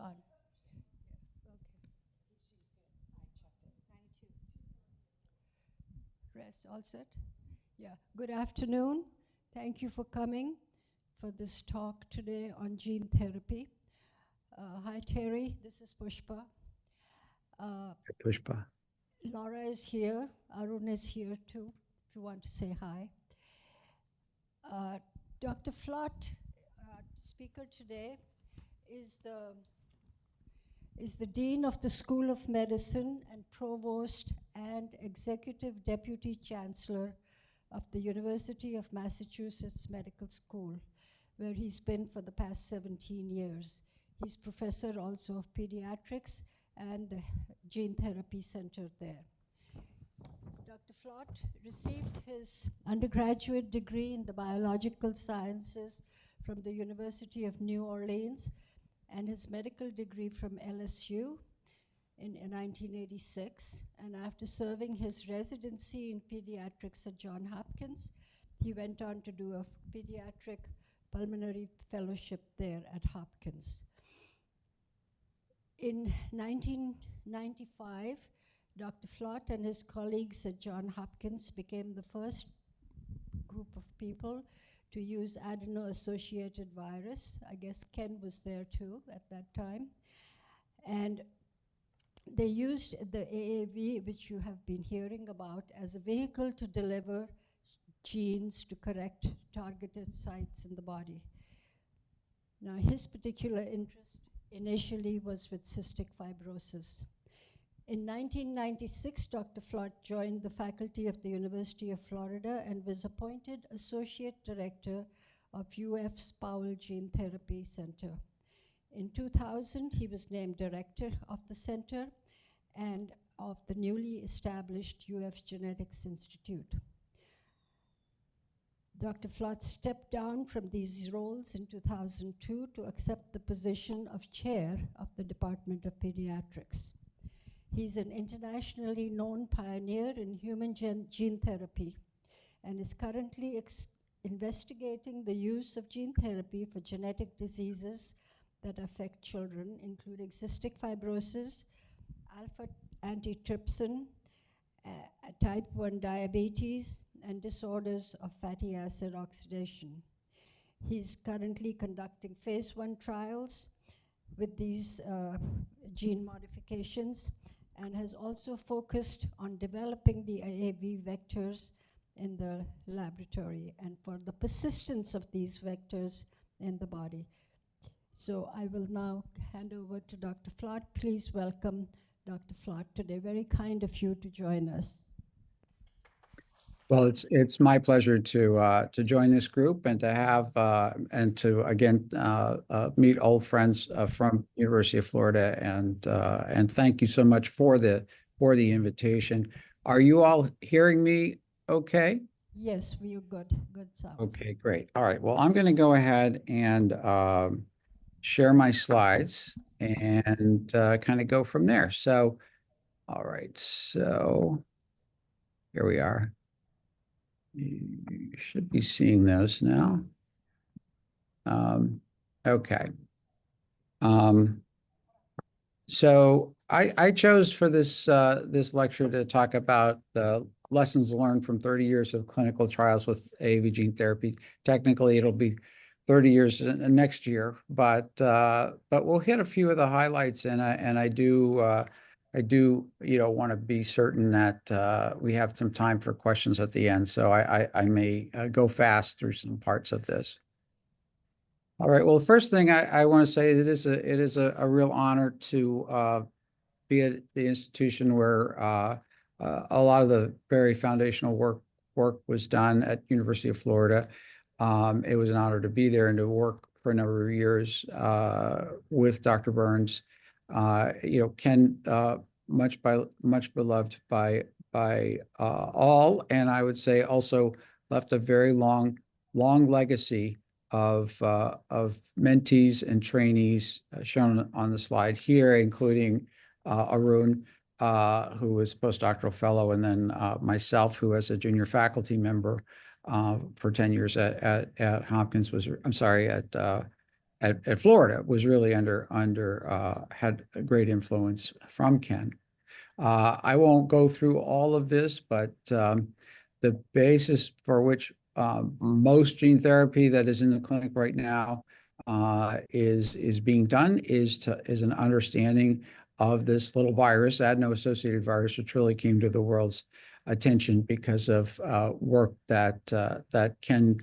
on. Okay. Rest, all set? Yeah. Good afternoon. Thank you for coming for this talk today on gene therapy. Hi, Terry. This is Pushpa. Pushpa. Laura is here. Arun is here too, if you want to say hi. Dr. Flotte, speaker today, is the Dean of the School of Medicine and Provost and Executive Deputy Chancellor of the University of Massachusetts Medical School, where he's been for the past 17 years. He's professor also of pediatrics and the Gene Therapy Center there. Dr. Flotte received his undergraduate degree in the biological sciences from the University of New Orleans and his medical degree from LSU in 1986. And after serving his residency in pediatrics at Johns Hopkins, he went on to do a pediatric pulmonary fellowship there at Hopkins. In 1995, Dr. Flotte and his colleagues at Johns Hopkins became the first group of people to use adeno-associated virus. I guess Ken was there too at that time. And they used the AAV, which you have been hearing about, as a vehicle to deliver genes to correct targeted sites in the body. Now, his particular interest initially was with cystic fibrosis. In 1996, Dr. Flotte joined the faculty of the University of Florida and was appointed Associate Director of UF's Powell Gene Therapy Center. In 2000, he was named Director of the center and of the newly established UF Genetics Institute. Dr. Flotte stepped down from these roles in 2002 to accept the position of Chair of the Department of Pediatrics. He's an internationally known pioneer in human gene therapy and is currently investigating the use of gene therapy for genetic diseases that affect children, including cystic fibrosis, alpha antitrypsin, type 1 diabetes, and disorders of fatty acid oxidation. He's currently conducting phase 1 trials with these gene modifications and has also focused on developing the AAV vectors in the laboratory and for the persistence of these vectors in the body. So I will now hand over to Dr. Flotte. Please welcome Dr. Flotte today. Very kind of you to join us. Well, it's my pleasure to join this group and to have and to again meet old friends from University of Florida and thank you so much for the invitation. Are you all hearing me okay? Yes, we are good. Good sound. Okay, great. All right. Well, I'm going to go ahead and share my slides and kind of go from there. So, all right. So here we are. You should be seeing those now. Okay. So I chose for this this lecture to talk about the lessons learned from 30 years of clinical trials with AAV gene therapy. Technically, it'll be 30 years next year, but we'll hit a few of the highlights, and I do want to be certain that we have some time for questions at the end. So I may go fast through some parts of this. All right. Well, the first thing I want to say is it is a real honor to be at the institution where a lot of the very foundational work was done at University of Florida. It was an honor to be there and to work for a number of years with Dr. Burns. Ken, much beloved by all, and I would say also left a very long legacy of mentees and trainees shown on the slide here, including Arun, who was postdoctoral fellow, and then myself, who as a junior faculty member for 10 years at Hopkins at at Florida was really had a great influence from Ken. I won't go through all of this, but the basis for which most gene therapy that is in the clinic right now is being done is an understanding of this little virus, adeno-associated virus, which really came to the world's attention because of work that Ken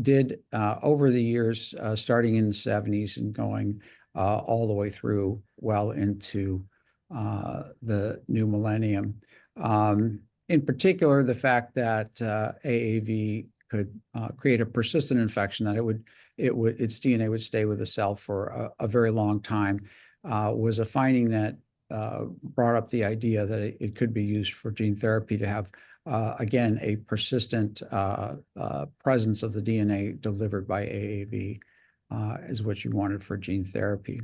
did over the years, starting in the 70s and going all the way through well into the new millennium. In particular, the fact that AAV could create a persistent infection, that its DNA would stay with the cell for a very long time, was a finding that brought up the idea that it could be used for gene therapy to have, again, a persistent presence of the DNA delivered by AAV is what you wanted for gene therapy.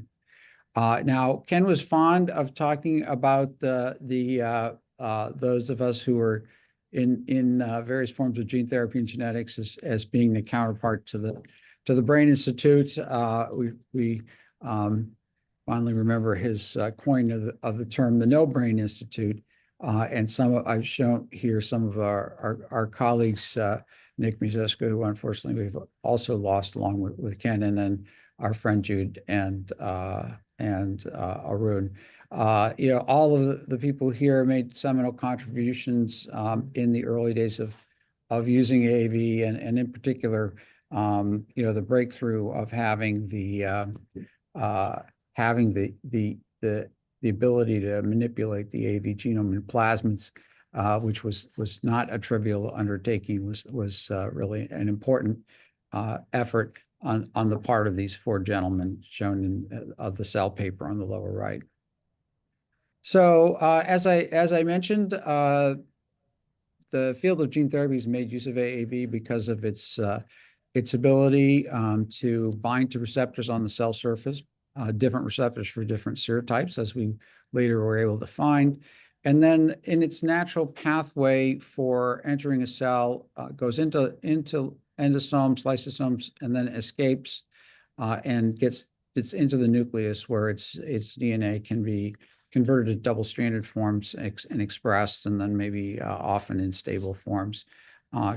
Now, Ken was fond of talking about those of us who were in various forms of gene therapy and genetics as being the counterpart to the Brain Institute. We fondly remember his coin of the term, the No Brain Institute. And I've shown here some of our colleagues, Nick Mizesko, who unfortunately we've also lost along with Ken, and then our friend Jude and Arun. All of the people here made seminal contributions in the early days of using AAV, and in particular, the breakthrough of having the ability to manipulate the AAV genome in plasmids, which was not a trivial undertaking, was really an important effort on the part of these four gentlemen shown in the Cell paper on the lower right. So as I mentioned, the field of gene therapy has made use of AAV because of its ability to bind to receptors on the cell surface, different receptors for different serotypes, as we later were able to find. And then in its natural pathway for entering a cell, goes into endosomes, lysosomes, and then escapes and gets into the nucleus, where its DNA can be converted to double-stranded forms and expressed, and then maybe often in stable forms,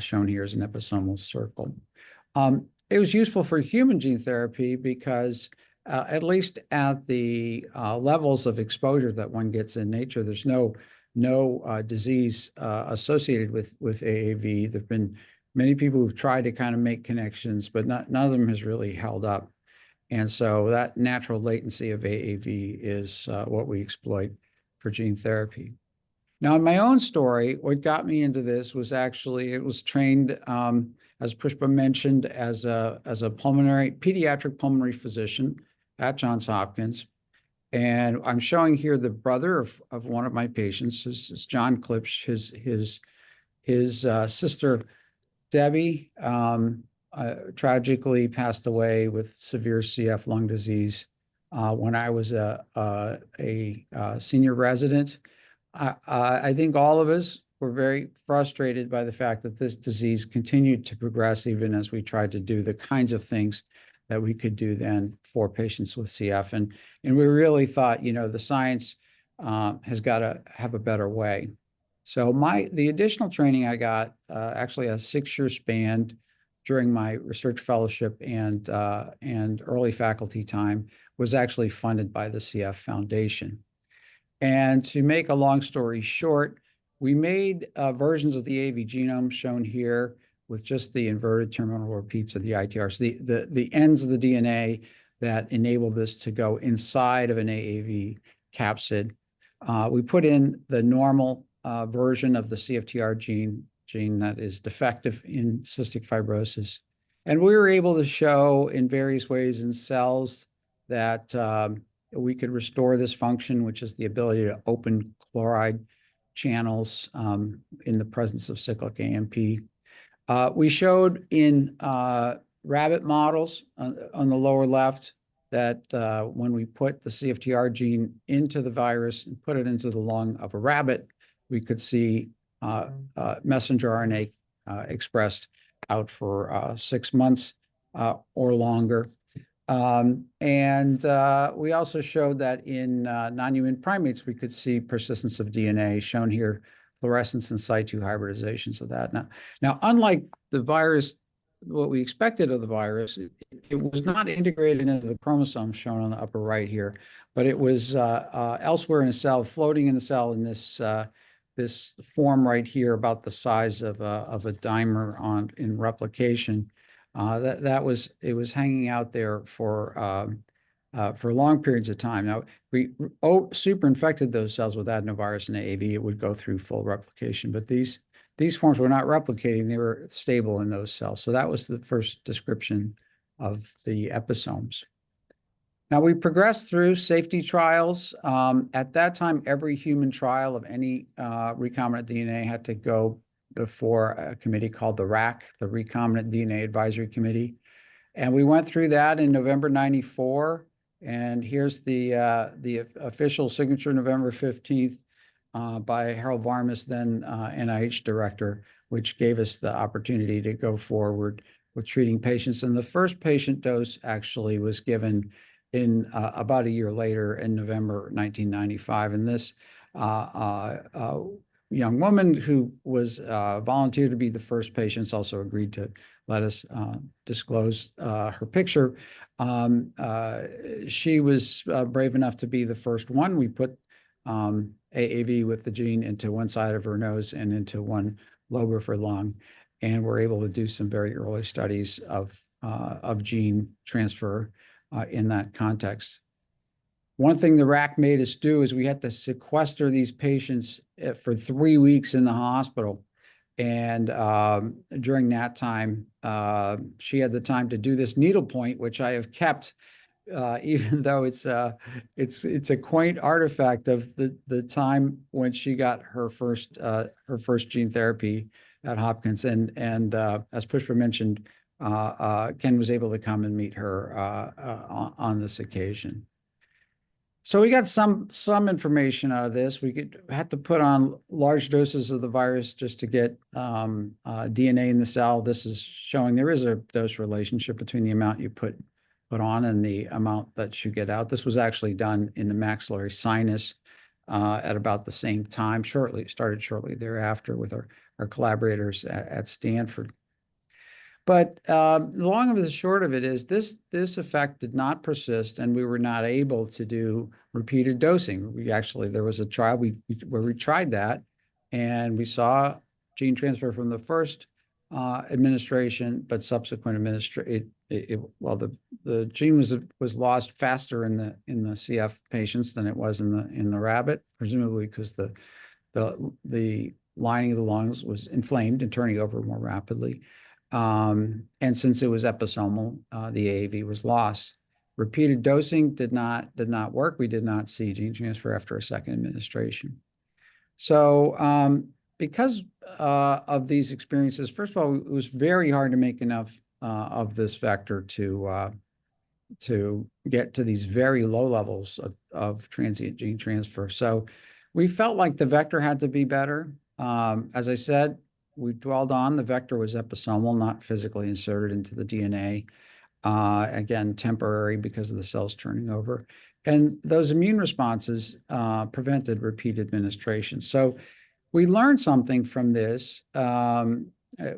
shown here as an episomal circle. It was useful for human gene therapy because at least at the levels of exposure that one gets in nature, there's no disease associated with AAV. There've been many people who've tried to kind of make connections, but none of them has really held up. And so that natural latency of AAV is what we exploit for gene therapy. Now, in my own story, what got me into this was actually, it was trained, as Pushpa mentioned, as a pediatric pulmonary physician at Johns Hopkins. And I'm showing here the brother of one of my patients. This is John Klipsch. His sister, Debbie, tragically passed away with severe CF lung disease when I was a senior resident. I think all of us were very frustrated by the fact that this disease continued to progress, even as we tried to do the kinds of things that we could do then for patients with CF. And we really thought, the science has got to have a better way. So the additional training I got, actually a 6-year span during my research fellowship and early faculty time, was actually funded by the CF Foundation. And to make a long story short, we made versions of the AAV genome shown here with just the inverted terminal repeats of the ITRs, the ends of the DNA that enable this to go inside of an AAV capsid. We put in the normal version of the CFTR gene that is defective in cystic fibrosis. And we were able to show in various ways in cells that we could restore this function, which is the ability to open chloride channels in the presence of cyclic AMP. We showed in rabbit models on the lower left that when we put the CFTR gene into the virus and put it into the lung of a rabbit, we could see messenger RNA expressed out for 6 months or longer. We also showed that in non-human primates, we could see persistence of DNA, shown here, fluorescence in situ hybridizations of that. Now, unlike the virus, what we expected of the virus, it was not integrated into the chromosome shown on the upper right here, but it was elsewhere in the cell, floating in the cell in this form right here, about the size of a dimer in replication. It was hanging out there for long periods of time. Now, we super infected those cells with adenovirus and AAV, it would go through full replication. But these forms were not replicating; they were stable in those cells. So that was the first description of the episomes. Now, we progressed through safety trials. At that time, every human trial of any recombinant DNA had to go before a committee called the RAC, the Recombinant DNA Advisory Committee. And we went through that in November 94. And here's the official signature, November 15th, by Harold Varmus, then NIH director, which gave us the opportunity to go forward with treating patients. And the first patient dose actually was given in about a year later in November 1995. And this young woman who was volunteered to be the first patient also agreed to let us disclose her picture. She was brave enough to be the first one. We put AAV with the gene into one side of her nose and into one lobe of her lung, and we're able to do some very early studies of gene transfer in that context. One thing the RAC made us do is we had to sequester these patients for 3 weeks in the hospital. And during that time, she had the time to do this needlepoint, which I have kept, even though it's a quaint artifact of the time when she got her first gene therapy at Hopkins. And as Pushpa mentioned, Ken was able to come and meet her on this occasion. So we got some information out of this. We had to put on large doses of the virus just to get DNA in the cell. This is showing there is a dose relationship between the amount you put on and the amount that you get out. This was actually done in the maxillary sinus at about the same time, started shortly thereafter with our collaborators at Stanford. But the long of the short of it is this effect did not persist, and we were not able to do repeated dosing. There was a trial where we tried that, and we saw gene transfer from the first administration, but subsequent administration, the gene was lost faster in the CF patients than it was in the rabbit, presumably because the lining of the lungs was inflamed and turning over more rapidly. And since it was episomal, the AAV was lost. Repeated dosing did not work. We did not see gene transfer after a second administration. So because of these experiences, first of all, it was very hard to make enough of this vector to get to these very low levels of transient gene transfer. So we felt like the vector had to be better. As I said, we dwelled on the vector was episomal, not physically inserted into the DNA. Again, temporary because of the cells turning over. And those immune responses prevented repeat administration. So we learned something from this,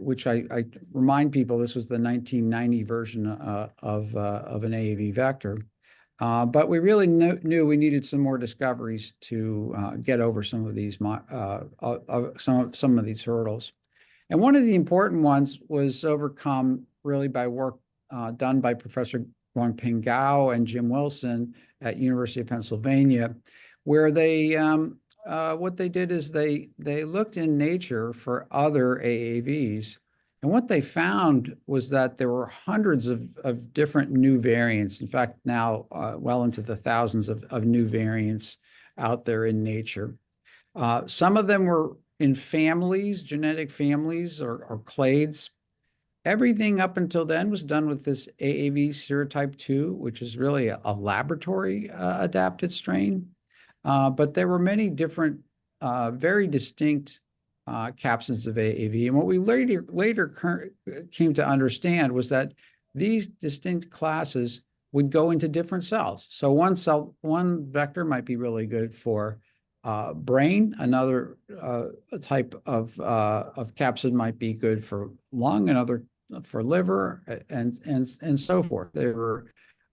which I remind people, this was the 1990 version of an AAV vector. But we really knew we needed some more discoveries to get over some of these some of these hurdles. And one of the important ones was overcome really by work done by Professor Guangping Gao and Jim Wilson at University of Pennsylvania, where what they did is they looked in nature for other AAVs. And what they found was that there were hundreds of different new variants. In fact, now well into the thousands of new variants out there in nature. Some of them were in families, genetic families or clades. Everything up until then was done with this AAV serotype 2, which is really a laboratory adapted strain. But there were many different, very distinct capsids of AAV. And what we later came to understand was that these distinct classes would go into different cells. So one vector might be really good for brain. Another type of capsid might be good for lung. Another for liver, and so forth. They were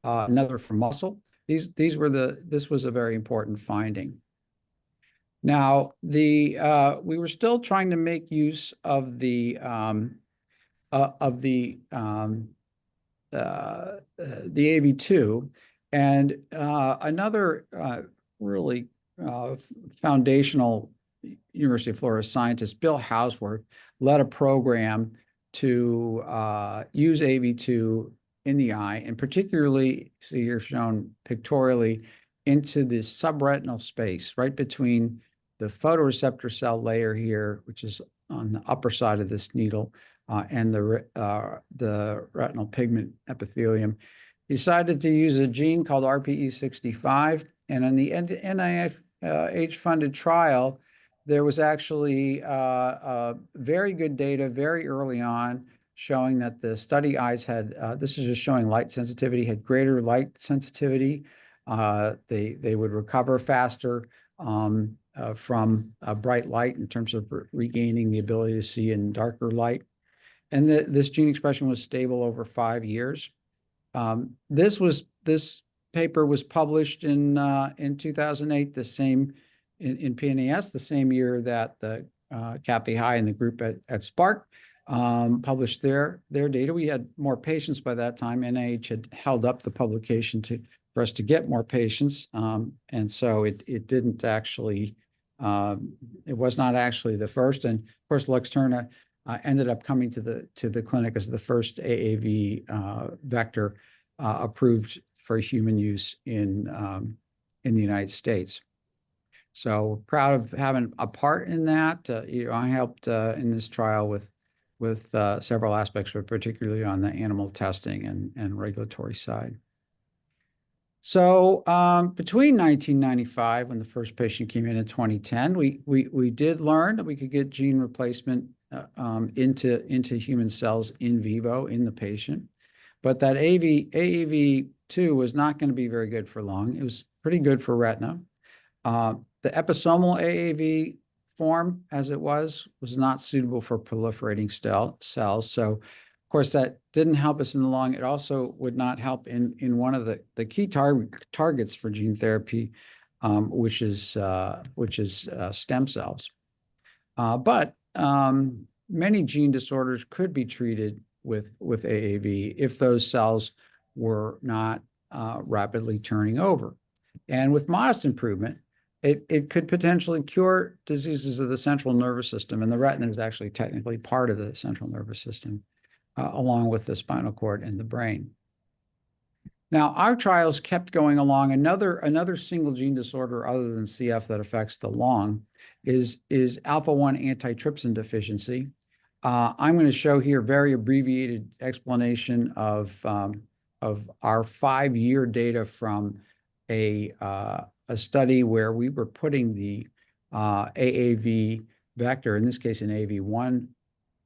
another for muscle. This was a very important finding. Now, we were still trying to make use of the AV2, and another really foundational University of Florida scientist, Bill Hausworth, led a program to use AV2 in the eye, and particularly, see here shown pictorially, into the subretinal space, right between the photoreceptor cell layer here, which is on the upper side of this needle, and the retinal pigment epithelium. He decided to use a gene called RPE65, and in the NIH-funded trial, there was actually very good data very early on showing that the study eyes had, this is just showing light sensitivity, had greater light sensitivity. They would recover faster from bright light in terms of regaining the ability to see in darker light. And this gene expression was stable over 5 years. This paper was published in 2008, in PNAS, the same year that the Kathy High and the group at Spark published their data. We had more patients by that time. NIH had held up the publication for us to get more patients, and so it didn't actually. It was not actually the first, and of course, Luxturna ended up coming to the clinic as the first AAV vector approved for human use in the United States. So proud of having a part in that. I helped in this trial with several aspects, but particularly on the animal testing and regulatory side. So between 1995, when the first patient came in 2010, we did learn that we could get gene replacement into human cells in vivo in the patient, but that AAV2 was not going to be very good for lung. It was pretty good for retina. The episomal AAV form, as it was not suitable for proliferating cells. So, of course, that didn't help us in the lung. It also would not help in one of the key targets for gene therapy, which is stem cells. But many gene disorders could be treated with AAV if those cells were not rapidly turning over. And with modest improvement, it could potentially cure diseases of the central nervous system, and the retina is actually technically part of the central nervous system, along with the spinal cord and the brain. Now, our trials kept going along. Another single gene disorder other than CF that affects the lung is alpha-1 antitrypsin deficiency. I'm going to show here a very abbreviated explanation of our 5-year data from a study where we were putting the AAV vector, in this case an AAV1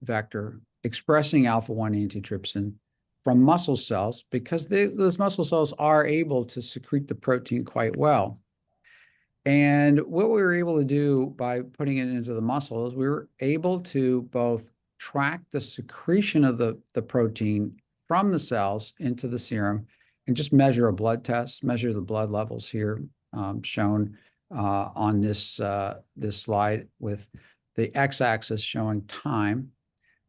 vector, expressing alpha-1 antitrypsin from muscle cells, because those muscle cells are able to secrete the protein quite well. And what we were able to do by putting it into the muscle is we were able to both track the secretion of the protein from the cells into the serum and just measure a blood test, measure the blood levels here shown on this slide, with the x-axis showing time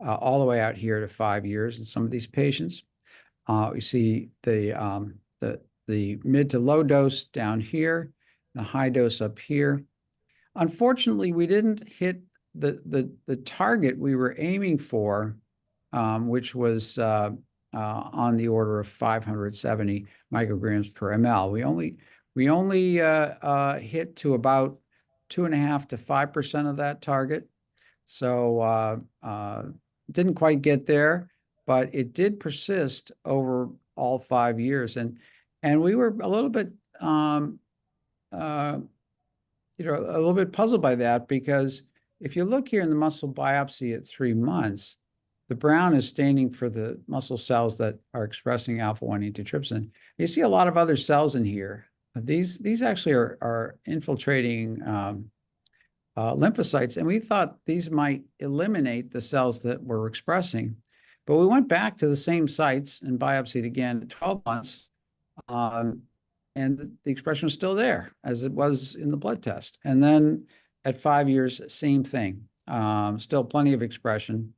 all the way out here to 5 years in some of these patients. We see the mid to low dose down here, the high dose up here. Unfortunately, we didn't hit the target we were aiming for, which was on the order of 570 micrograms per ml. We only hit to about 2.5 to 5% of that target. So didn't quite get there, but it did persist over all 5 years. And we were a little bit, a little bit puzzled by that, because if you look here in the muscle biopsy at 3 months, The brown is staining for the muscle cells that are expressing alpha-1 antitrypsin. You see a lot of other cells in here. These actually are infiltrating lymphocytes, and we thought these might eliminate the cells that were expressing. But we went back to the same sites and biopsied again at 12 months, and the expression was still there as it was in the blood test. And then at 5 years, same thing, still plenty of expression.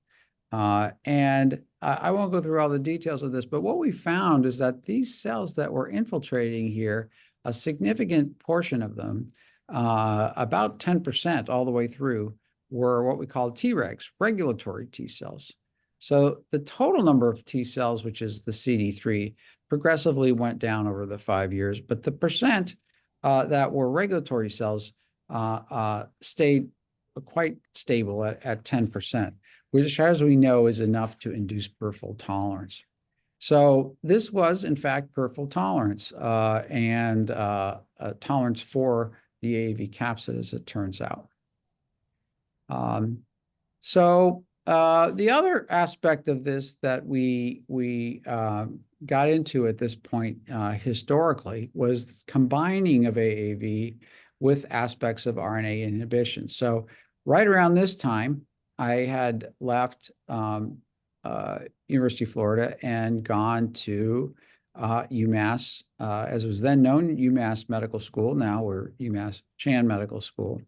And I won't go through all the details of this, but what we found is that these cells that were infiltrating here, a significant portion of them, about 10% all the way through, were what we call Tregs, regulatory T cells. So the total number of T cells, which is the CD3, progressively went down over the 5 years, but the percent that were regulatory cells stayed quite stable at 10%, which, as we know, is enough to induce peripheral tolerance. So this was, in fact, peripheral tolerance and a tolerance for the AAV capsid, as it turns out. The other aspect of this that we got into at this point historically was combining of AAV with aspects of RNA inhibition. So right around this time, I had left University of Florida and gone to UMass, as was then known, UMass Medical School. Now we're UMass Chan Medical School.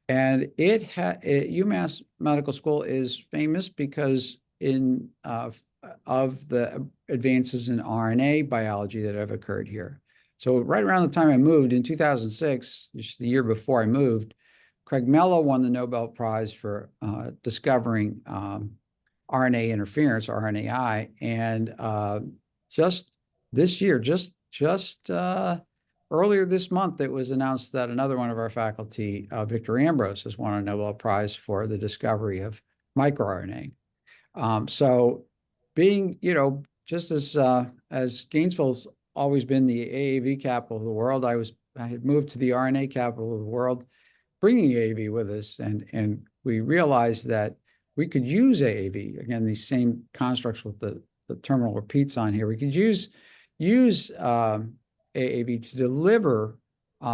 And UMass Medical School is famous because of the advances in RNA biology that have occurred here. So right around the time I moved in 2006, just the year before I moved, Craig Mello won the Nobel Prize for discovering RNA interference, RNAi, and just this year, just earlier this month, it was announced that another one of our faculty, Victor Ambrose, has won a Nobel Prize for the discovery of microRNA. So being, just as Gainesville's always been the AAV capital of the world, I had moved to the RNA capital of the world, bringing AAV with us, and we realized that we could use AAV, again, these same constructs with the terminal repeats on here. We could use AAV to deliver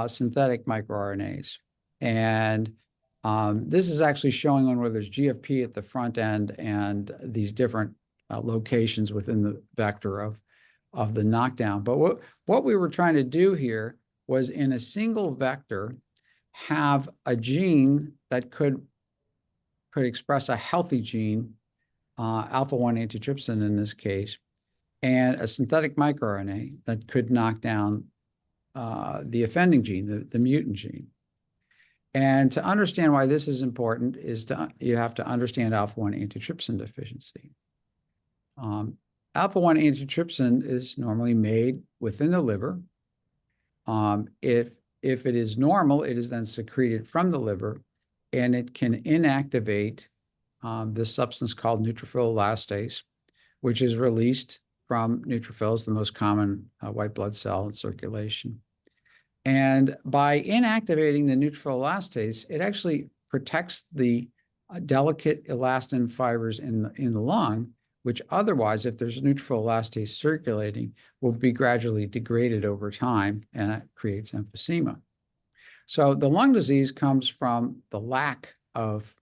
synthetic microRNAs. And this is actually showing on where there's GFP at the front end and these different locations within the vector of the knockdown. But what we were trying to do here was, in a single vector, have a gene that could express a healthy gene, alpha-1 antitrypsin in this case, and a synthetic microRNA that could knock down the offending gene, the mutant gene. And to understand why this is important is you have to understand alpha-1 antitrypsin deficiency. Alpha-1 antitrypsin is normally made within the liver. If it is normal, it is then secreted from the liver, and it can inactivate this substance called neutrophil elastase, which is released from neutrophils, the most common white blood cell in circulation. And by inactivating the neutrophil elastase, it actually protects the delicate elastin fibers in the lung, which otherwise, if there's neutrophil elastase circulating, will be gradually degraded over time, and it creates emphysema. So the lung disease comes from the lack of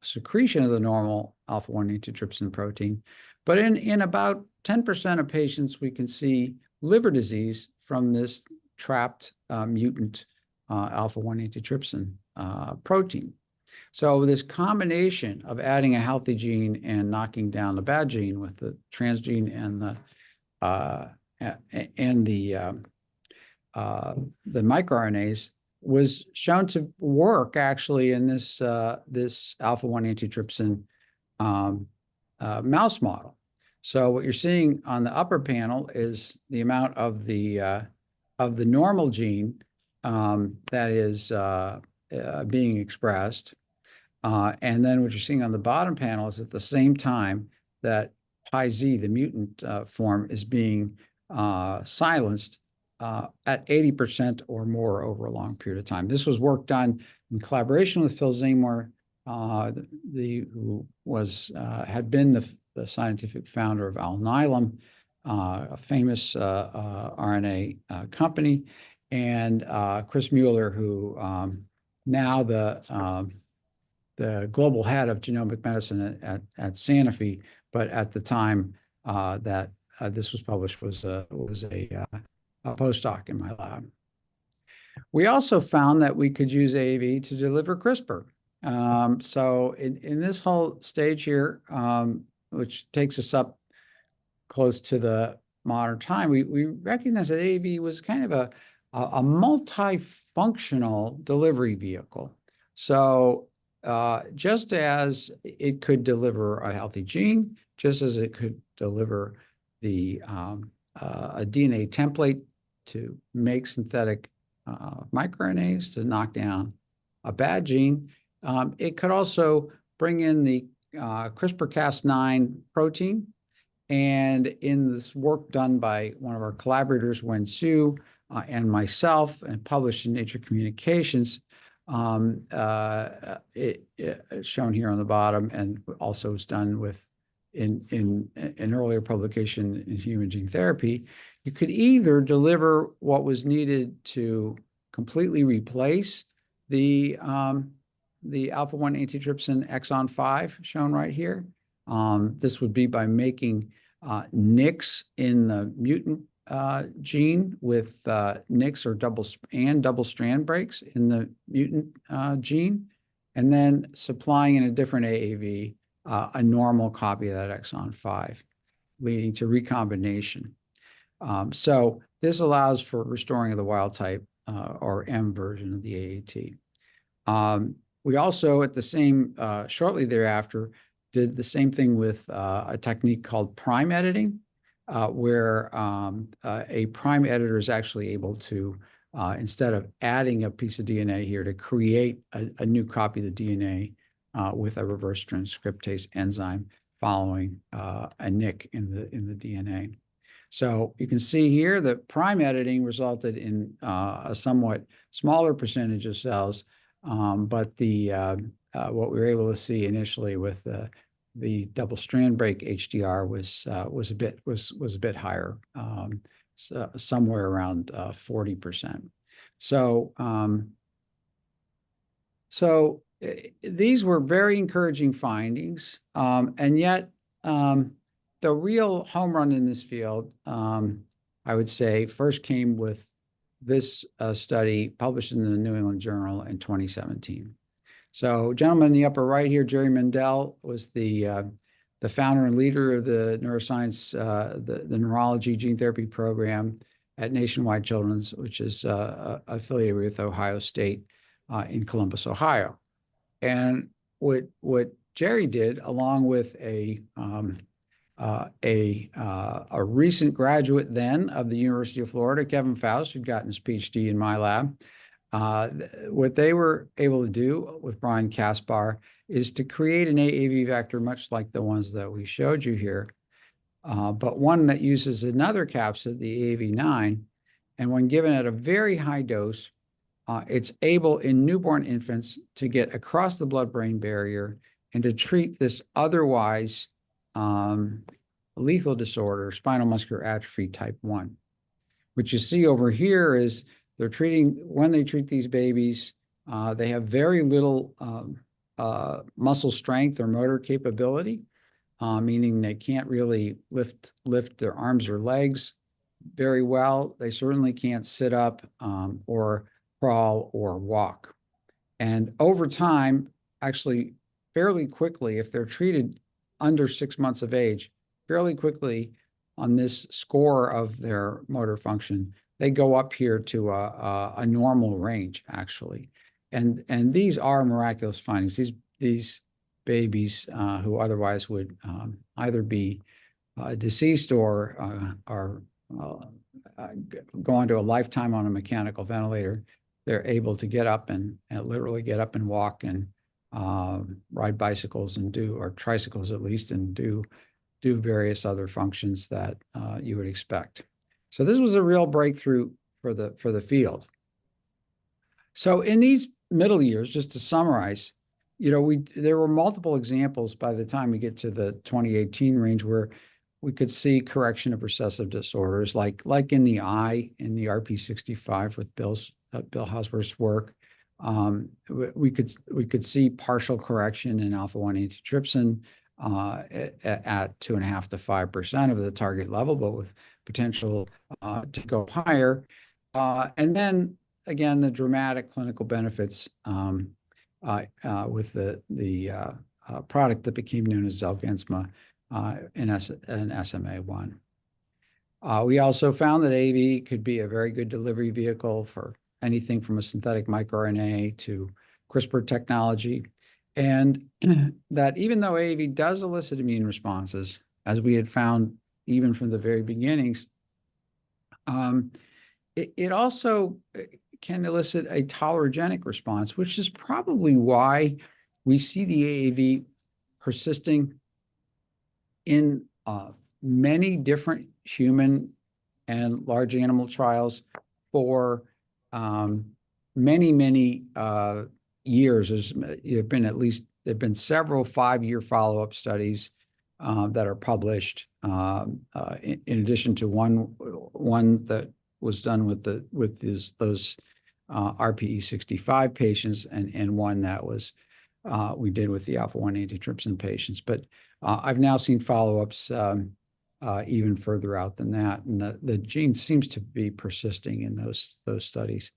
secretion of the normal alpha-1 antitrypsin protein. But in about 10% of patients, we can see liver disease from this trapped mutant alpha-1 antitrypsin protein. So this combination of adding a healthy gene and knocking down the bad gene with the transgene and the microRNAs was shown to work actually in this alpha-1 antitrypsin mouse model. So what you're seeing on the upper panel is the amount of the normal gene that is being expressed. And then what you're seeing on the bottom panel is at the same time that Pi-Z, the mutant form, is being silenced at 80% or more over a long period of time. This was work done in collaboration with Phil Zamor who was had been the scientific founder of Alnylam, a famous RNA company, and Chris Mueller, who now the global head of genomic medicine at Sanofi, but at the time that this was published was a postdoc in my lab. We also found that we could use AAV to deliver CRISPR. So in this whole stage here, which takes us up close to the modern time, we recognize that AAV was kind of a multifunctional delivery vehicle. So just as it could deliver a healthy gene, just as it could deliver a DNA template to make synthetic microRNAs to knock down a bad gene, it could also bring in the CRISPR-Cas9 protein. And in this work done by one of our collaborators, Wen Su, and myself, and published in Nature Communications, shown here on the bottom, and also was done with in an earlier publication in Human Gene Therapy, you could either deliver what was needed to completely replace the alpha-1 antitrypsin exon 5 shown right here. This would be by making nicks in the mutant gene with nicks or double strand breaks in the mutant gene, and then supplying in a different AAV a normal copy of that exon 5, leading to recombination. So this allows for restoring of the wild type or M version of the AAT. We also, at the same, shortly thereafter, did the same thing with a technique called prime editing, where a prime editor is actually able to, instead of adding a piece of DNA here, to create a new copy of the DNA with a reverse transcriptase enzyme following a nick in the DNA. So you can see here that prime editing resulted in a somewhat smaller percentage of cells, but what we were able to see initially with the double strand break HDR was a bit higher, so somewhere around 40%. So these were very encouraging findings, and yet the real home run in this field, I would say, first came with this study published in the New England Journal in 2017. So, gentleman in the upper right here, Jerry Mendel, was the founder and leader of the neuroscience, the neurology gene therapy program at Nationwide Children's, which is affiliated with Ohio State in Columbus, Ohio. And what Jerry did, along with a recent graduate then of the University of Florida, Kevin Faust, who'd gotten his PhD in my lab, what they were able to do with Brian Kaspar is to create an AAV vector much like the ones that we showed you here, but one that uses another capsid, the AAV9, and when given at a very high dose, it's able in newborn infants to get across the blood-brain barrier and to treat this otherwise lethal disorder, spinal muscular atrophy type 1. What you see over here is when they treat these babies, they have very little muscle strength or motor capability, meaning they can't really lift their arms or legs very well. They certainly can't sit up or crawl or walk. And over time, actually fairly quickly, if they're treated under 6 months of age, fairly quickly on this score of their motor function, they go up here to a normal range, actually. And these are miraculous findings. These babies who otherwise would either be deceased or go on to a lifetime on a mechanical ventilator, they're able to get up and literally get up and walk and ride bicycles or tricycles at least, and do various other functions that you would expect. So this was a real breakthrough for the field. So in these middle years, just to summarize, there were multiple examples by the time we get to the 2018 range where we could see correction of recessive disorders, like in the eye in the RP65 with Bill Hauswerth's work. We could see partial correction in alpha-1 antitrypsin at 2.5 to 5% of the target level, but with potential to go higher. And then again, the dramatic clinical benefits with the product that became known as Zolgensma in SMA1. We also found that AAV could be a very good delivery vehicle for anything from a synthetic microRNA to CRISPR technology. And that even though AAV does elicit immune responses, as we had found even from the very beginnings, it also can elicit a tolerogenic response, which is probably why we see the AAV persisting in many different human and large animal trials for many, many years. There've been several 5-year follow-up studies that are published, in addition to one that was done with those RPE65 patients, and one that we did with the alpha-1 antitrypsin patients. But I've now seen follow-ups even further out than that, and the gene seems to be persisting in those studies.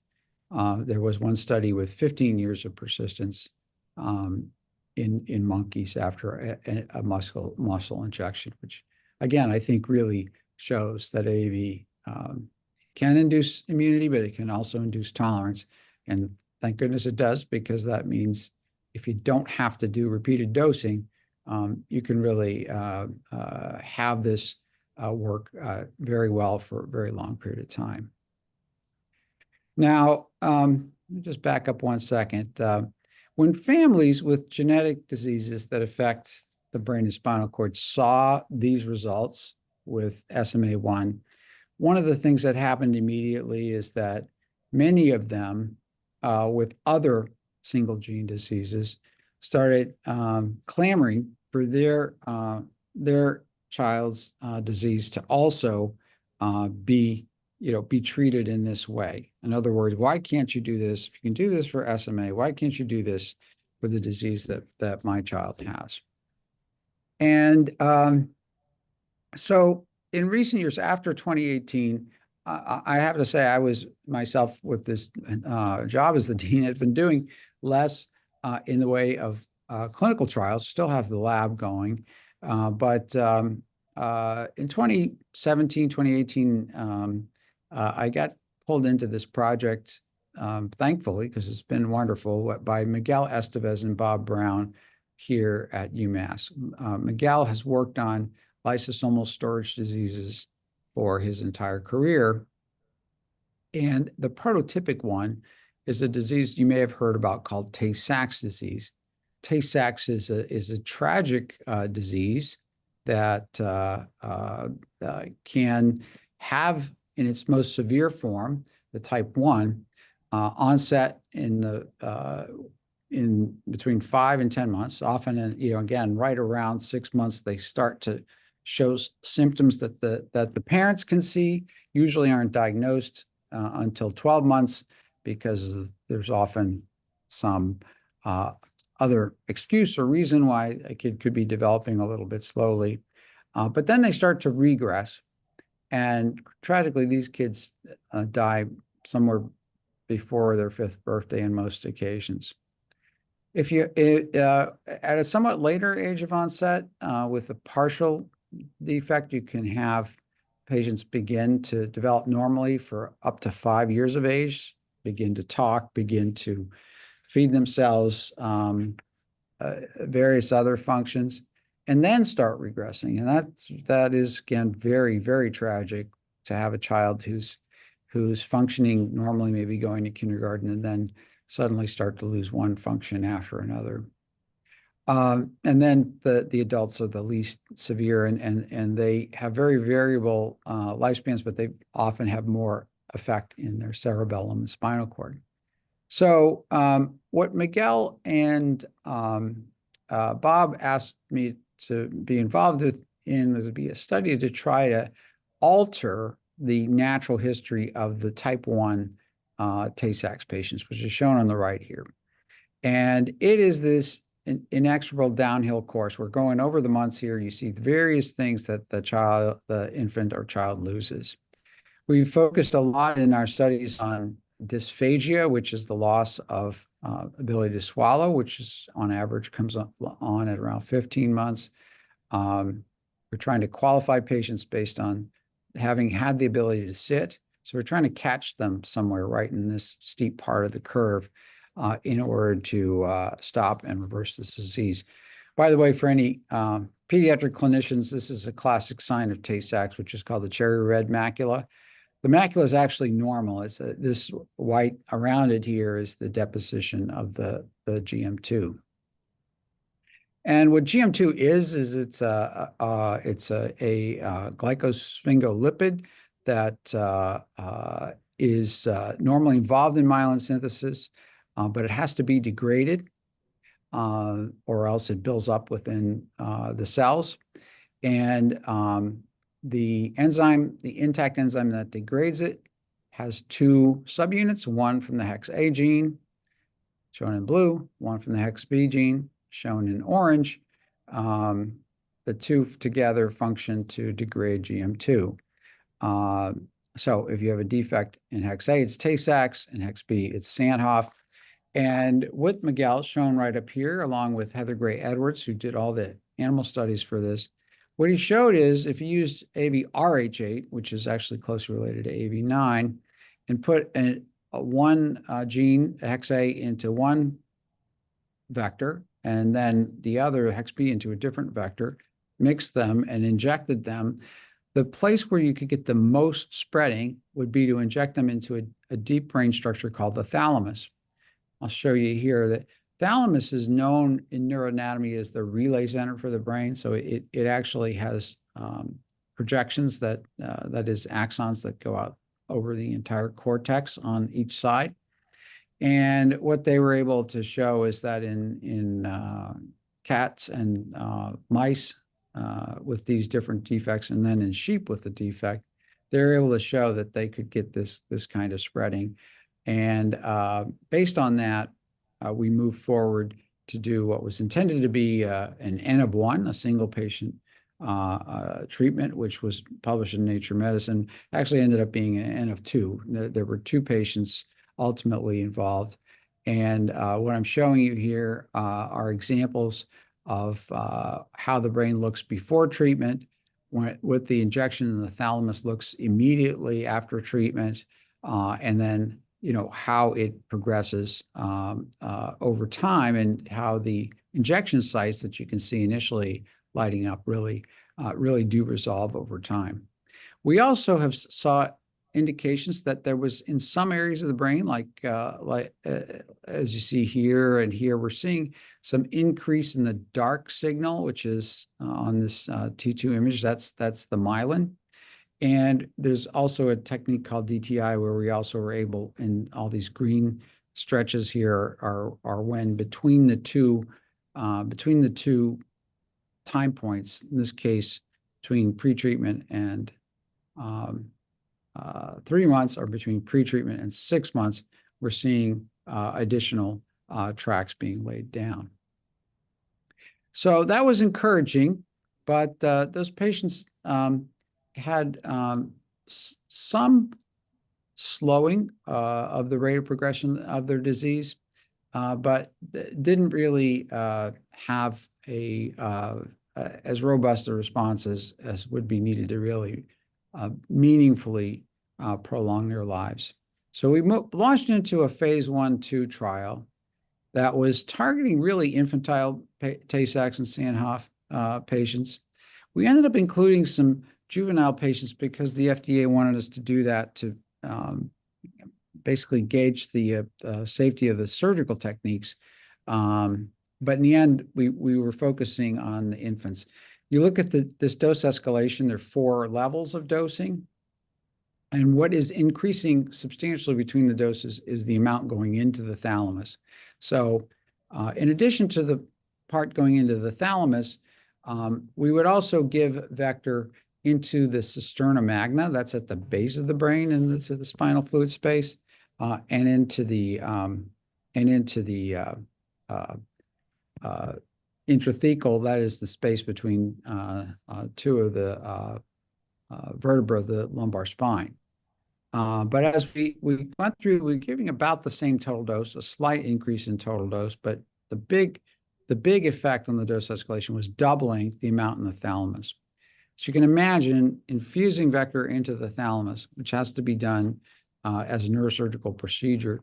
There was one study with 15 years of persistence in monkeys after a muscle injection, which again I think really shows that AAV can induce immunity, but it can also induce tolerance. And thank goodness it does, because that means if you don't have to do repeated dosing, you can really have this work very well for a very long period of time. Now, let me just back up one second. When families with genetic diseases that affect the brain and spinal cord saw these results with SMA1, one of the things that happened immediately is that many of them with other single gene diseases started clamoring for their child's disease to also be treated in this way. In other words, why can't you do this? If you can do this for SMA, why can't you do this for the disease that my child has? And so in recent years, after 2018, I have to say I was myself with this job as the dean, had been doing less in the way of clinical trials, still have the lab going. But in 2017, 2018, I got pulled into this project, thankfully, because it's been wonderful, by Miguel Estevez and Bob Brown here at UMass. Miguel has worked on lysosomal storage diseases for his entire career. And the prototypic one is a disease you may have heard about called Tay-Sachs disease. Tay-Sachs is a tragic disease that can have, in its most severe form, the type 1, onset in between 5 and 10 months. Often, again, right around 6 months, they start to show symptoms that the parents can see, usually aren't diagnosed until 12 months, because there's often some other excuse or reason why a kid could be developing a little bit slowly. But then they start to regress. And tragically, these kids die somewhere before their 5th birthday in most occasions. If you at a somewhat later age of onset, with a partial defect, you can have patients begin to develop normally for up to 5 years of age, begin to talk, begin to feed themselves, various other functions, and then start regressing. And that is, again, very, very tragic to have a child who's functioning normally, maybe going to kindergarten, and then suddenly start to lose one function after another. And then the adults are the least severe, and they have very variable lifespans, but they often have more effect in their cerebellum and spinal cord. So what Miguel and Bob asked me to be involved in was to be a study to try to alter the natural history of the type 1 Tay-Sachs patients, which is shown on the right here. And it is this inexorable downhill course. We're going over the months here. You see the various things that the infant or child loses. We focused a lot in our studies on dysphagia, which is the loss of ability to swallow, which is on average comes on at around 15 months. We're trying to qualify patients based on having had the ability to sit. So we're trying to catch them somewhere right in this steep part of the curve in order to stop and reverse this disease. By the way, for any pediatric clinicians, this is a classic sign of Tay-Sachs, which is called the cherry red macula. The macula is actually normal. It's this white around it here is the deposition of the GM2. And what GM2 is it's a glycosphingolipid that is normally involved in myelin synthesis, but it has to be degraded or else it builds up within the cells. And the enzyme, the intact enzyme that degrades it, has two subunits, one from the hex A gene, shown in blue, one from the hex B gene, shown in orange. The two together function to degrade GM2. So if you have a defect in hex A, it's Tay-Sachs, and hex B, it's Sandhoff. And with Miguel, shown right up here, along with Heather Gray Edwards, who did all the animal studies for this, what he showed is if you used AVRH8, which is actually closely related to AV9, and put one gene, hex A, into one vector, and then the other, hex B, into a different vector, mixed them and injected them, the place where you could get the most spreading would be to inject them into a deep brain structure called the thalamus. I'll show you here that thalamus is known in neuroanatomy as the relay center for the brain. So it actually has projections that is axons that go out over the entire cortex on each side. And what they were able to show is that in cats and mice with these different defects, and then in sheep with the defect, they're able to show that they could get this kind of spreading. And based on that, we moved forward to do what was intended to be an N of 1, a single patient treatment, which was published in Nature Medicine. Actually ended up being an N of 2. There were 2 patients ultimately involved. And what I'm showing you here are examples of how the brain looks before treatment, with the injection in the thalamus looks immediately after treatment, and then how it progresses over time, and how the injection sites that you can see initially lighting up really do resolve over time. We also have saw indications that there was in some areas of the brain, like as you see here and here, we're seeing some increase in the dark signal, which is on this T2 image. That's the myelin. And there's also a technique called DTI where we also were able, and all these green stretches here are when between the two time points, in this case, between pretreatment and 3 months, or between pretreatment and 6 months, we're seeing additional tracks being laid down. So that was encouraging, but those patients had some slowing of the rate of progression of their disease, but didn't really have as robust a response as would be needed to really meaningfully prolong their lives. So we launched into a phase 1/2 trial that was targeting really infantile Tay-Sachs and Sandhoff patients. We ended up including some juvenile patients because the FDA wanted us to do that to basically gauge the safety of the surgical techniques. But in the end, we were focusing on the infants. You look at this dose escalation, there are 4 levels of dosing. And what is increasing substantially between the doses is the amount going into the thalamus. So in addition to the part going into the thalamus, we would also give vector into the cisterna magna, that's at the base of the brain and the spinal fluid space, and into the intrathecal, that is the space between two of the vertebrae of the lumbar spine. But as we went through, we're giving about the same total dose, a slight increase in total dose, but the big effect on the dose escalation was doubling the amount in the thalamus. So you can imagine infusing vector into the thalamus, which has to be done as a neurosurgical procedure,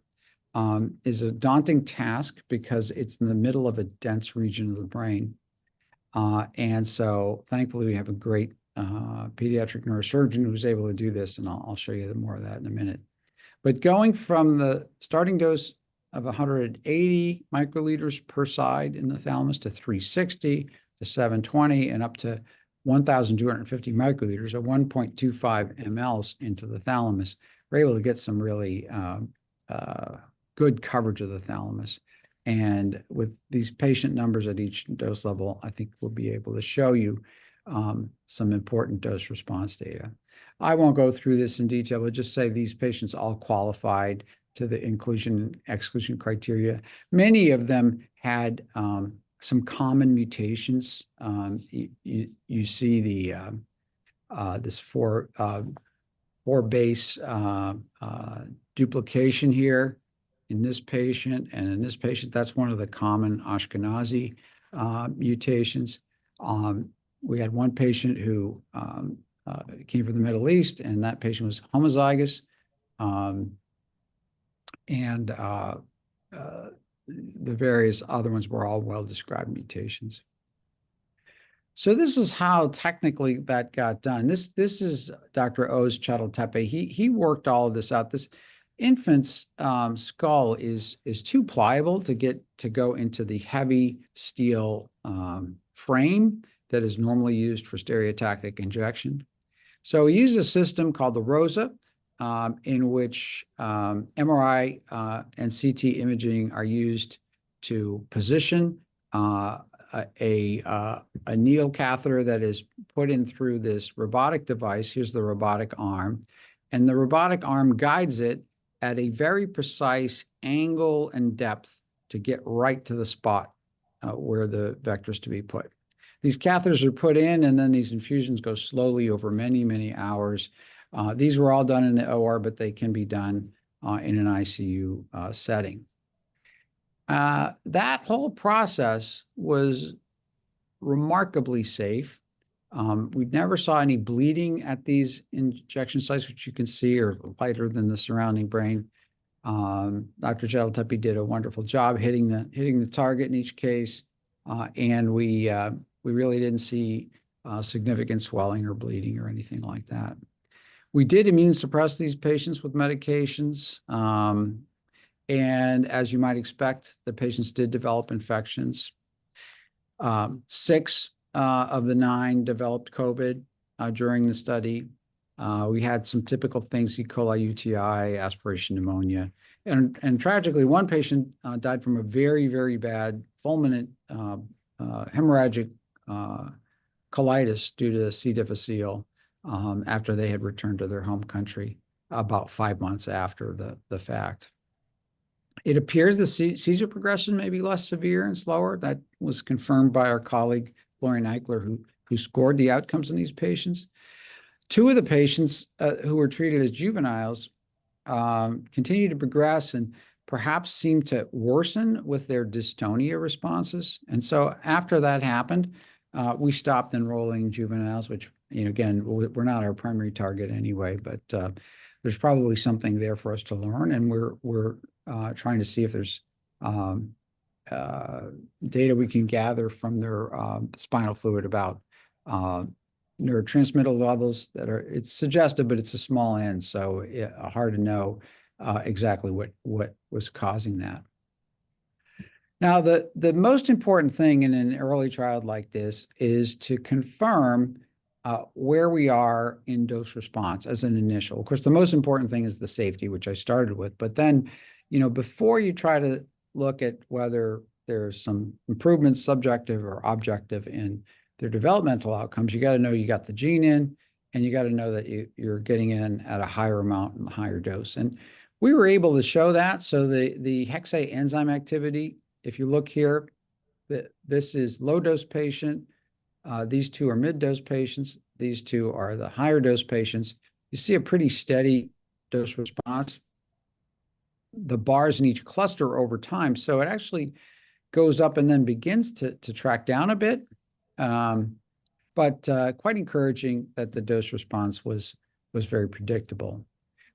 is a daunting task because it's in the middle of a dense region of the brain. And so thankfully we have a great pediatric neurosurgeon who's able to do this, and I'll show you more of that in a minute. But going from the starting dose of 180 microliters per side in the thalamus to 360 to 720 and up to 1,250 microliters or 1.25 mLs into the thalamus, we're able to get some really good coverage of the thalamus. And with these patient numbers at each dose level, I think we'll be able to show you some important dose response data. I won't go through this in detail, but just say these patients all qualified to the inclusion and exclusion criteria. Many of them had some common mutations. You see the this four base duplication here in this patient, and in this patient, that's one of the common Ashkenazi mutations. We had one patient who came from the Middle East, and that patient was homozygous. The various other ones were all well-described mutations. So this is how technically that got done. This is Dr. Oz Chadal-Tepe. He worked all of this out. This infant's skull is too pliable to go into the heavy steel frame that is normally used for stereotactic injection. So we used a system called the ROSA, in which MRI and CT imaging are used to position a needle catheter that is put in through this robotic device. Here's the robotic arm. And the robotic arm guides it at a very precise angle and depth to get right to the spot where the vector is to be put. These catheters are put in, and then these infusions go slowly over many, many hours. These were all done in the OR, but they can be done in an ICU setting. That whole process was remarkably safe. We never saw any bleeding at these injection sites, which you can see are lighter than the surrounding brain. Dr. Chadal-Tepe did a wonderful job hitting the target in each case, and we really didn't see significant swelling or bleeding or anything like that. We did immune suppress these patients with medications, and as you might expect, the patients did develop infections. 6 of the 9 developed COVID during the study. We had some typical things: E. coli, UTI, aspiration pneumonia, and tragically, one patient died from a very, very bad fulminant hemorrhagic colitis due to C. difficile after they had returned to their home country about 5 months after the fact. It appears the seizure progression may be less severe and slower. That was confirmed by our colleague, Florian Eichler, who scored the outcomes in these patients. 2 of the patients who were treated as juveniles continued to progress and perhaps seemed to worsen with their dystonia responses. And so after that happened, we stopped enrolling juveniles, which, again, we're not our primary target anyway, but there's probably something there for us to learn, and we're trying to see if there's data we can gather from their spinal fluid about neurotransmitter levels that it's suggestive, but it's a small n, so hard to know exactly what was causing that. Now, the most important thing in an early trial like this is to confirm where we are in dose response as an initial. Of course, the most important thing is the safety, which I started with. But then, before you try to look at whether there's some improvements, subjective or objective, in their developmental outcomes, you got to know you got the gene in, and you got to know that you're getting in at a higher amount and higher dose. And we were able to show that. So the hexA enzyme activity, if you look here, this is low dose patient. These two are mid-dose patients. These two are the higher dose patients. You see a pretty steady dose response. The bars in each cluster over time. So it actually goes up and then begins to track down a bit. But quite encouraging that the dose response was very predictable.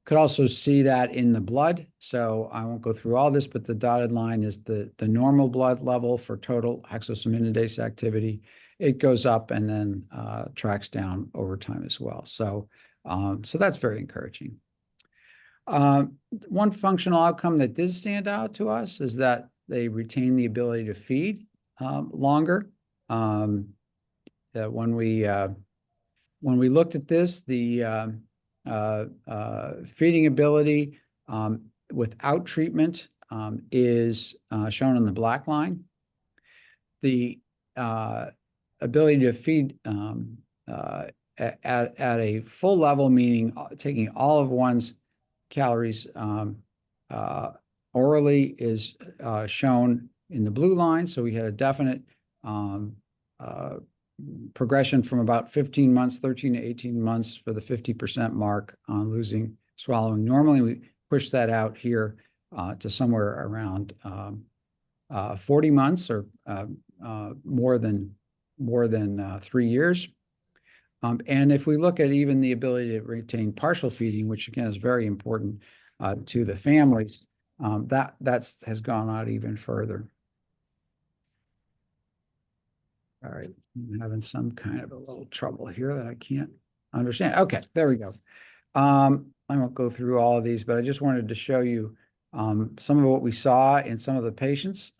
Could also see that in the blood. So I won't go through all this, but the dotted line is the normal blood level for total hexosaminidase activity. It goes up and then tracks down over time as well. So that's very encouraging. One functional outcome that did stand out to us is that they retain the ability to feed longer. When we looked at this, the feeding ability without treatment is shown on the black line. The ability to feed at a full level, meaning taking all of one's calories orally, is shown in the blue line. So we had a definite progression from about 15 months, 13 to 18 months for the 50% mark on swallowing normally. We pushed that out here to somewhere around 40 months, or more than 3 years. And if we look at even the ability to retain partial feeding, which again is very important to the families, that has gone out even further. All right, I'm having some kind of a little trouble here that I can't understand. Okay, there we go. I won't go through all of these, but I just wanted to show you some of what we saw in some of the patients.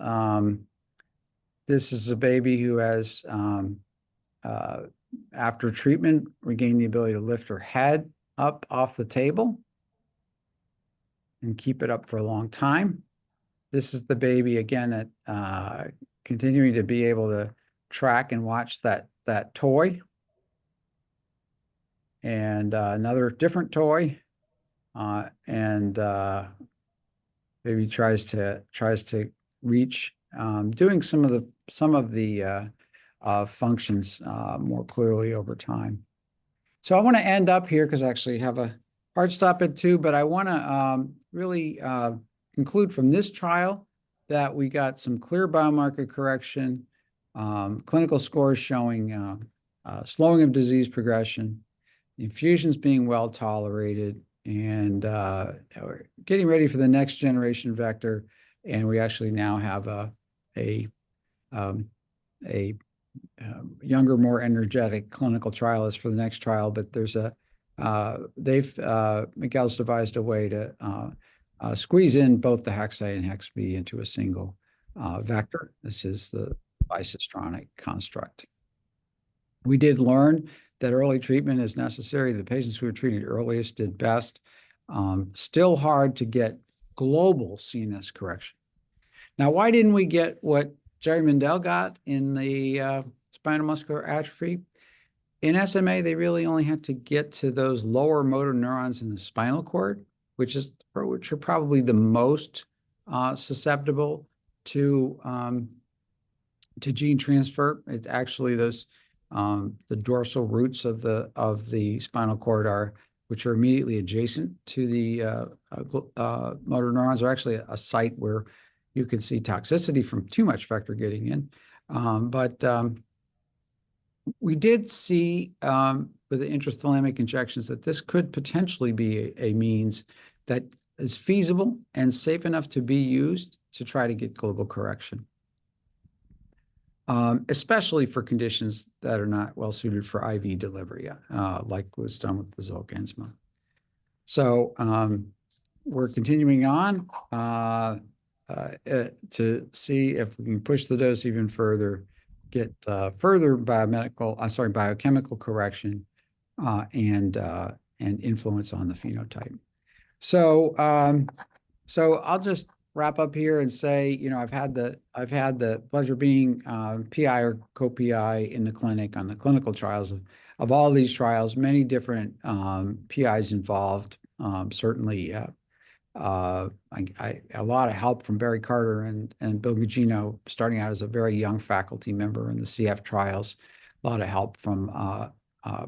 This is a baby who has, after treatment, regained the ability to lift her head up off the table and keep it up for a long time. This is the baby, again, at continuing to be able to track and watch that toy. And another different toy. And baby tries to reach, doing some of the functions more clearly over time. So I want to end up here because I actually have a hard stop at 2, but I want to really conclude from this trial that we got some clear biomarker correction, clinical scores showing slowing of disease progression, infusions being well tolerated, and we're getting ready for the next generation vector. And we actually now have a younger, more energetic clinical trialist for the next trial. But there's Miguel's devised a way to squeeze in both the hexa and hex B into a single vector. This is the bicistronic construct. We did learn that early treatment is necessary. The patients who were treated earliest did best. Still hard to get global CNS correction. Now, why didn't we get what Jerry Mendel got in the spinal muscular atrophy? In SMA, they really only had to get to those lower motor neurons in the spinal cord, which are probably the most susceptible to gene transfer. It's actually those the dorsal roots of the spinal cord which are immediately adjacent to the motor neurons, are actually a site where you can see toxicity from too much vector getting in. But we did see with the intrathalamic injections that this could potentially be a means that is feasible and safe enough to be used to try to get global correction, especially for conditions that are not well suited for IV delivery, like was done with the Zolgensma. So we're continuing on to see if we can push the dose even further get further biochemical correction and influence on the phenotype. So so I'll just wrap up here and say, you know, I've had the pleasure of being PI or co-PI in the clinic on the clinical trials of all these trials, many different PIs involved. Certainly, a lot of help from Barry Carter and Bill Gugino, starting out as a very young faculty member in the CF trials. A lot of help from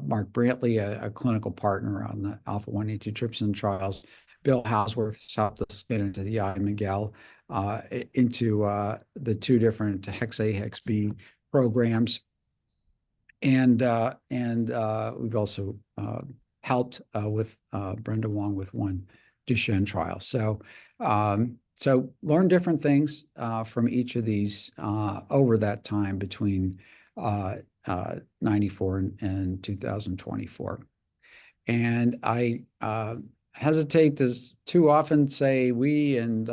Mark Brantley, a clinical partner on the alpha-1 antitrypsin trials. Bill Hausworth has helped us get into the eye, Miguel, into the two different Hex A, Hex B programs. And we've also helped with Brenda Wong with one Duchenne trial. So so learn different things from each of these over that time between 94 and 2024. And I hesitate to too often say we, and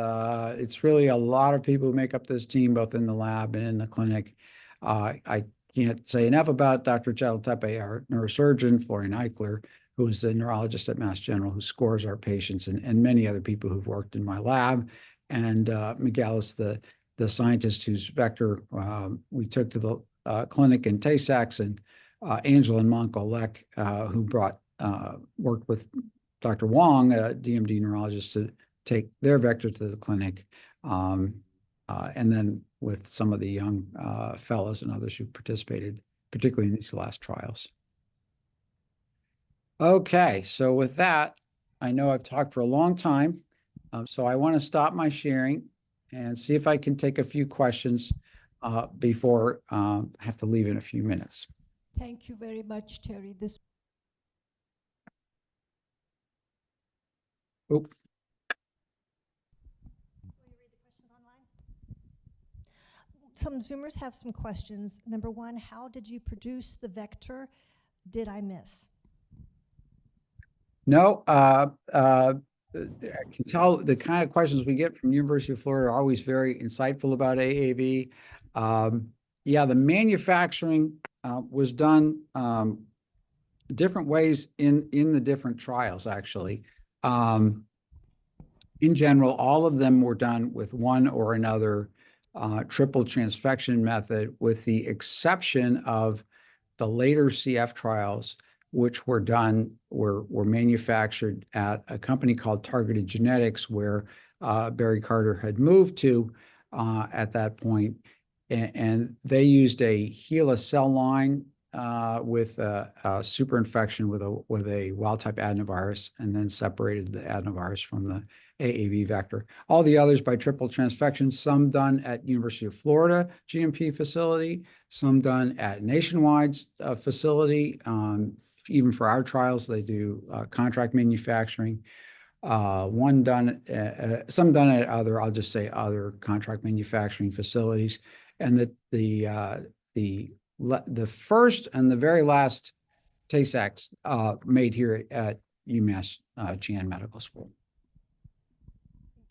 it's really a lot of people who make up this team, both in the lab and in the clinic. I can't say enough about Dr. Chadel-Tepe, our neurosurgeon, Florian Eichler, who is the neurologist at Mass General, who scores our patients, and many other people who've worked in my lab. And Miguel is the scientist whose vector we took to the clinic in Tay-Sachs, and Angela and Monko Lek, who worked with Dr. Wong, a DMD neurologist, to take their vector to the clinic. And then with some of the young fellows and others who participated, particularly in these last trials. Okay, so with that, I know I've talked for a long time, so I want to stop my sharing and see if I can take a few questions before I have to leave in a few minutes. Thank you very much, Terry. Oh. Some Zoomers have some questions. Number one, how did you produce the vector? Did I miss? No, I can tell the kind of questions we get from University of Florida are always very insightful about AAV. Yeah, the manufacturing was done different ways in the different trials, actually. In general, all of them were done with one or another triple transfection method, with the exception of the later CF trials, which were manufactured at a company called Targeted Genetics, where Barry Carter had moved to at that point. And they used a HeLa cell line with a superinfection with a wild-type adenovirus, and then separated the adenovirus from the AAV vector. All the others by triple transfection, some done at University of Florida GMP facility, some done at Nationwide's facility. Even for our trials, they do contract manufacturing. Some done at other, I'll just say other contract manufacturing facilities. And the first and the very last Tay-Sachs made here at UMass Chan Medical School.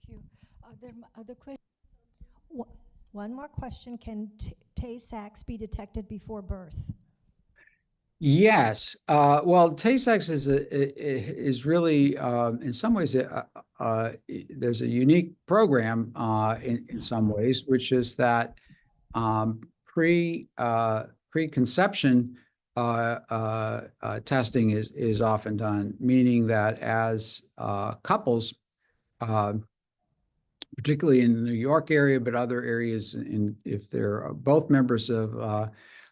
Thank you. Are there other questions? One more question. Can Tay-Sachs be detected before birth? Yes. Well, Tay-Sachs is really, in some ways, there's a unique program in some ways, which is that preconception testing is often done, meaning that as couples, particularly in the New York area, but other areas, if they're both members of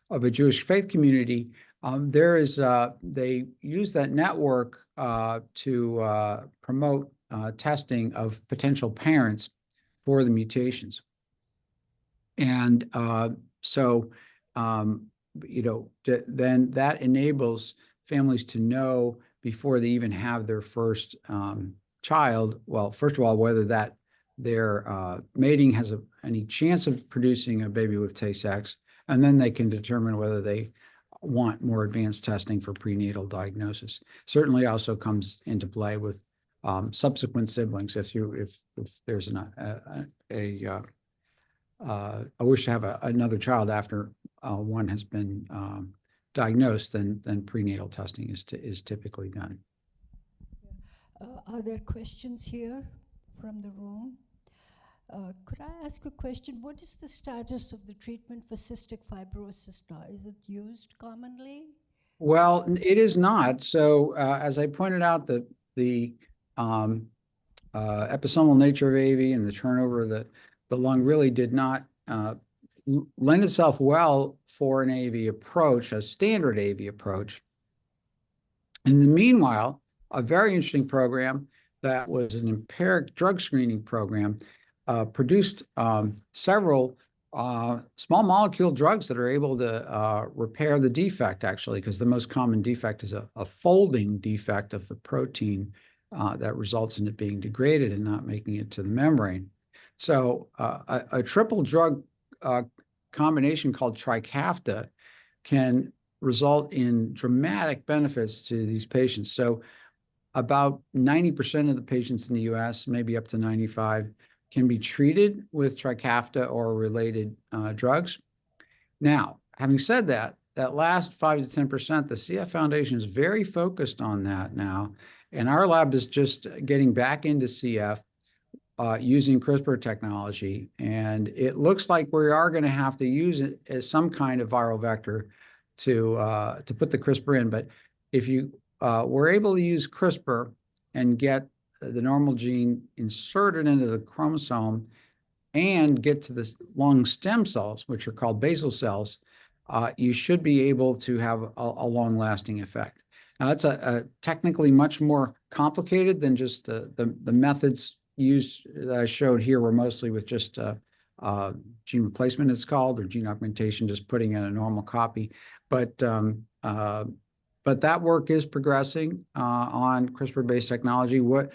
a Jewish faith community, they use that network to promote testing of potential parents for the mutations. And so, then that enables families to know before they even have their first child, well, first of all, whether their mating has any chance of producing a baby with Tay-Sachs, and then they can determine whether they want more advanced testing for prenatal diagnosis. Certainly also comes into play with subsequent siblings. If there's a wish to have another child after one has been diagnosed, then prenatal testing is typically done. Are there questions here from the room? Could I ask a question? What is the status of the treatment for cystic fibrosis now? Is it used commonly? Well, it is not. So as I pointed out, the episomal nature of AAV and the turnover of the lung really did not lend itself well for an AAV approach, a standard AAV approach. In the meanwhile, a very interesting program that was an empiric drug screening program produced several small molecule drugs that are able to repair the defect, actually, because the most common defect is a folding defect of the protein that results in it being degraded and not making it to the membrane. So a triple drug combination called Trikafta can result in dramatic benefits to these patients. So about 90% of the patients in the US, maybe up to 95, can be treated with Trikafta or related drugs. Now, having said that, that last 5 to 10%, the CF Foundation is very focused on that now. And our lab is just getting back into CF using CRISPR technology. And it looks like we are going to have to use it as some kind of viral vector to put the CRISPR in. But if you were able to use CRISPR and get the normal gene inserted into the chromosome and get to the lung stem cells, which are called basal cells, you should be able to have a long-lasting effect. Now, that's a technically much more complicated than just the methods used that I showed here were mostly with just gene replacement, it's called, or gene augmentation, just putting in a normal copy. But that work is progressing on CRISPR-based technology. We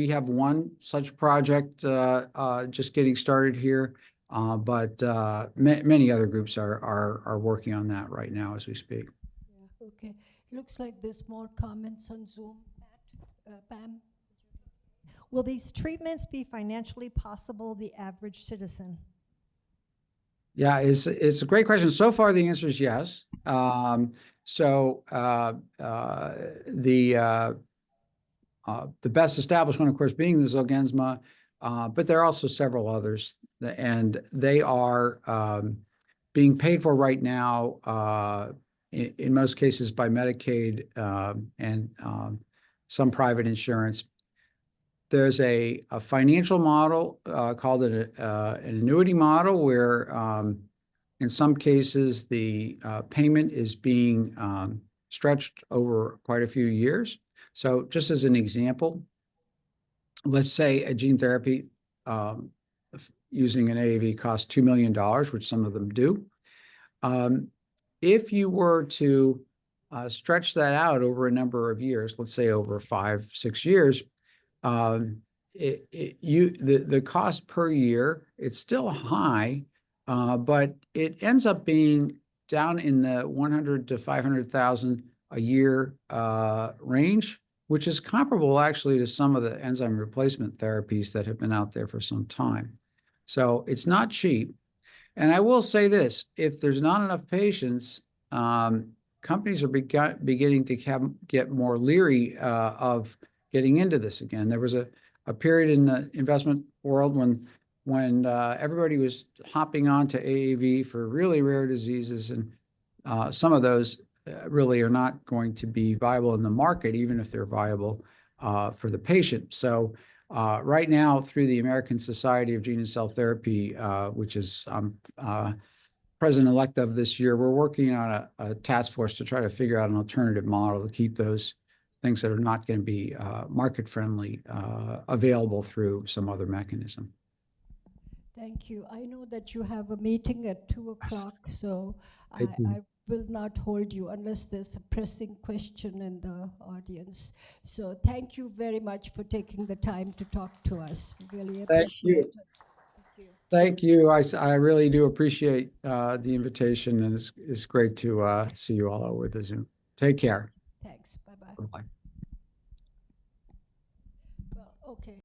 have one such project just getting started here, but many other groups are working on that right now as we speak. Yeah, okay. Looks like there's more comments on Zoom. Pam? Will these treatments be financially possible the average citizen? Yeah, it's a great question. So far, the answer is yes. The best established one, of course, being the Zolgensma, but there are also several others, and they are being paid for right now, in most cases by Medicaid and some private insurance. There's a financial model called an annuity model where in some cases the payment is being stretched over quite a few years. So just as an example, let's say a gene therapy using an AAV costs $2 million, which some of them do. If you were to stretch that out over a number of years, let's say over 5, 6 years, the cost per year, it's still high, but it ends up being down in the 100 to 500,000 a year range, which is comparable actually to some of the enzyme replacement therapies that have been out there for some time. So it's not cheap. And I will say this, if there's not enough patients, companies are beginning to get more leery of getting into this again. There was a period in the investment world when everybody was hopping onto AAV for really rare diseases, and some of those really are not going to be viable in the market, even if they're viable for the patient. So right now, through the American Society of Gene and Cell Therapy, which is president-elect of this year, we're working on a task force to try to figure out an alternative model to keep those things that are not going to be market-friendly available through some other mechanism. Thank you. I know that you have a meeting at 2 o'clock, so Thank you. I will not hold you unless there's a pressing question in the audience. So thank you very much for taking the time to talk to us. Really appreciate it. Thank you. Thank you. I really do appreciate the invitation, and it's great to see you all over the Zoom. Take care. Thanks. Bye-bye. Bye-bye. Well, okay.